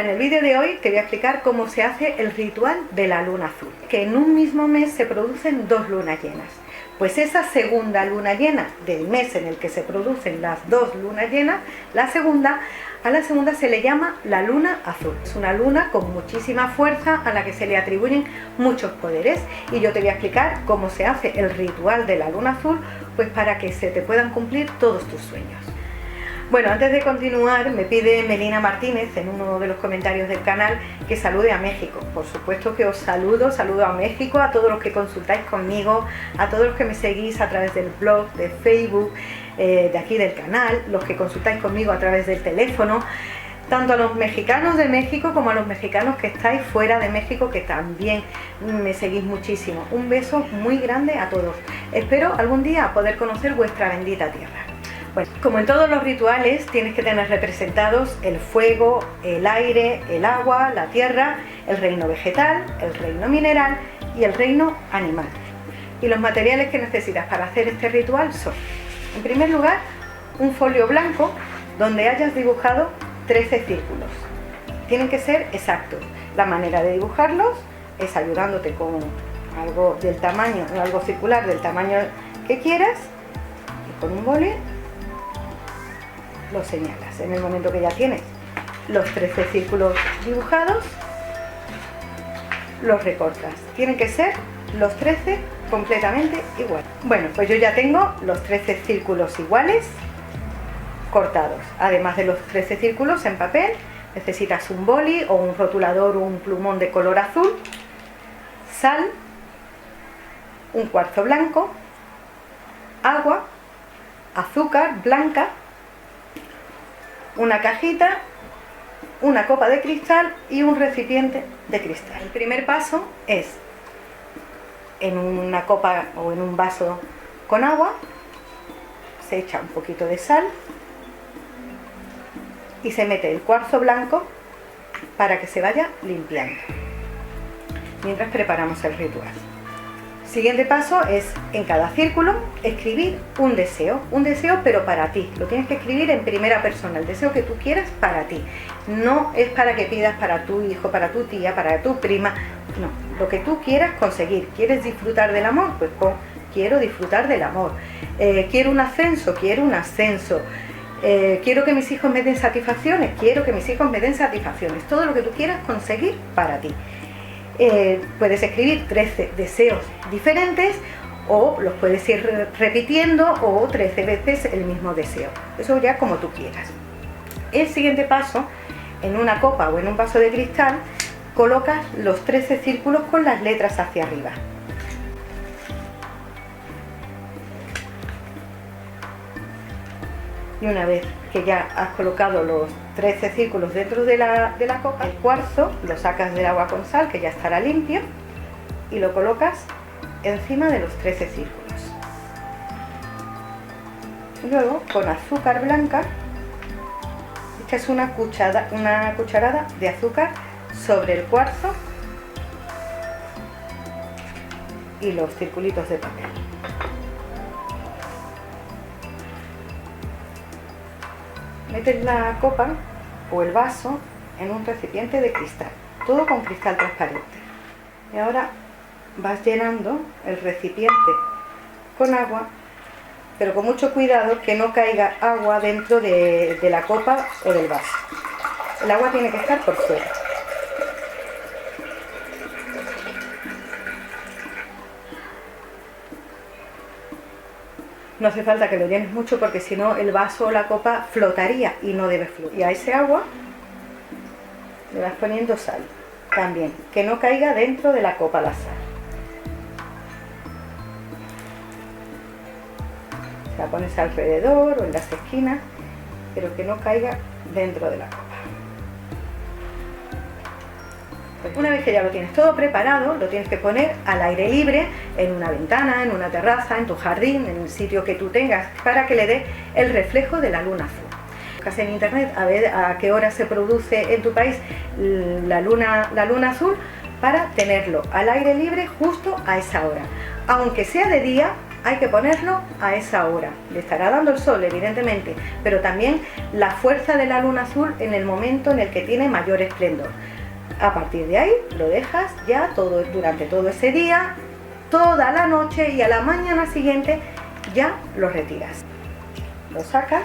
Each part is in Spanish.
En el vídeo de hoy te voy a explicar cómo se hace el ritual de la luna azul, que en un mismo mes se producen dos lunas llenas. Pues esa segunda luna llena del mes en el que se producen las dos lunas llenas, a la segunda se le llama la luna azul. Es una luna con muchísima fuerza a la que se le atribuyen muchos poderes, y yo te voy a explicar cómo se hace el ritual de la luna azul, pues para que se te puedan cumplir todos tus sueños. Bueno, antes de continuar, me pide Melina Martínez en uno de los comentarios del canal que salude a México. Por supuesto que os saludo a México, a todos los que consultáis conmigo, a todos los que me seguís a través del blog, de Facebook, de aquí del canal, los que consultáis conmigo a través del teléfono, tanto a los mexicanos de México como a los mexicanos que estáis fuera de México, que también me seguís muchísimo. Un beso muy grande a todos. Espero algún día poder conocer vuestra bendita tierra. Bueno, como en todos los rituales, tienes que tener representados el fuego, el aire, el agua, la tierra, el reino vegetal, el reino mineral y el reino animal. Y los materiales que necesitas para hacer este ritual son, en primer lugar, un folio blanco donde hayas dibujado 13 círculos. Tienen que ser exactos. La manera de dibujarlos es ayudándote con algo del tamaño, algo circular del tamaño que quieras, y con un boli lo señalas. En el momento que ya tienes los 13 círculos dibujados, los recortas. Tienen que ser los 13 completamente iguales. Bueno, pues yo ya tengo los 13 círculos iguales cortados. Además de los 13 círculos en papel, necesitas un boli o un rotulador o un plumón de color azul, sal, un cuarzo blanco, agua, azúcar blanca, una cajita, una copa de cristal y un recipiente de cristal. El primer paso es, en una copa o en un vaso con agua, se echa un poquito de sal y se mete el cuarzo blanco para que se vaya limpiando, mientras preparamos el ritual. Siguiente paso es, en cada círculo, escribir un deseo pero para ti. Lo tienes que escribir en primera persona, el deseo que tú quieras para ti. No es para que pidas para tu hijo, para tu tía, para tu prima, no, lo que tú quieras conseguir. ¿Quieres disfrutar del amor? Pues pon, quiero disfrutar del amor. ¿Quiero un ascenso? Quiero un ascenso. ¿Quiero que mis hijos me den satisfacciones? Quiero que mis hijos me den satisfacciones. Todo lo que tú quieras conseguir para ti. Puedes escribir 13 deseos diferentes o los puedes ir repitiendo, o 13 veces el mismo deseo. Eso ya como tú quieras. El siguiente paso, en una copa o en un vaso de cristal, colocas los 13 círculos con las letras hacia arriba. Y una vez que ya has colocado los 13 círculos dentro de la copa, el cuarzo lo sacas del agua con sal, que ya estará limpio, y lo colocas encima de los 13 círculos. Luego, con azúcar blanca, echas una cucharada de azúcar sobre el cuarzo y los circulitos de papel. Metes la copa o el vaso en un recipiente de cristal, todo con cristal transparente. Y ahora vas llenando el recipiente con agua, pero con mucho cuidado que no caiga agua dentro de la copa o del vaso. El agua tiene que estar por fuera. No hace falta que lo llenes mucho, porque si no el vaso o la copa flotaría y no debe flotar. Y a ese agua le vas poniendo sal también, que no caiga dentro de la copa la sal. La pones alrededor o en las esquinas, pero que no caiga dentro de la copa. Una vez que ya lo tienes todo preparado, lo tienes que poner al aire libre, en una ventana, en una terraza, en tu jardín, en el sitio que tú tengas, para que le dé el reflejo de la luna azul. Buscas en internet a ver a qué hora se produce en tu país la luna azul, para tenerlo al aire libre justo a esa hora. Aunque sea de día, hay que ponerlo a esa hora. Le estará dando el sol, evidentemente, pero también la fuerza de la luna azul en el momento en el que tiene mayor esplendor. A partir de ahí lo dejas ya durante todo ese día, toda la noche, y a la mañana siguiente ya lo retiras. Lo sacas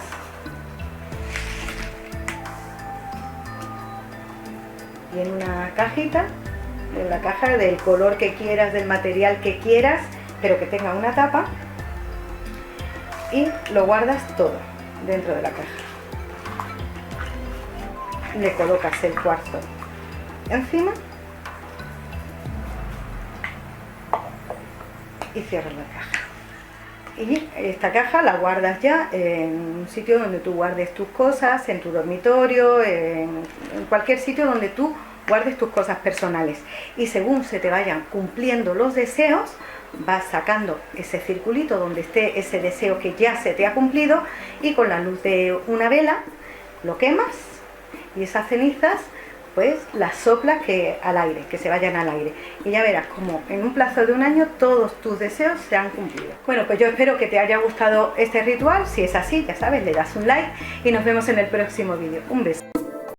y en una cajita, en la caja del color que quieras, del material que quieras, pero que tenga una tapa, y lo guardas todo dentro de la caja. Le colocas el cuarzo encima y cierras la caja. Y esta caja la guardas ya en un sitio donde tú guardes tus cosas, en tu dormitorio, en cualquier sitio donde tú guardes tus cosas personales. Y según se te vayan cumpliendo los deseos, vas sacando ese circulito donde esté ese deseo que ya se te ha cumplido, y con la luz de una vela lo quemas, y esas cenizas pues las soplas al aire, que se vayan al aire, y ya verás como en un plazo de un año todos tus deseos se han cumplido. Bueno, pues yo espero que te haya gustado este ritual. Si es así, ya sabes, le das un like y nos vemos en el próximo vídeo. Un beso.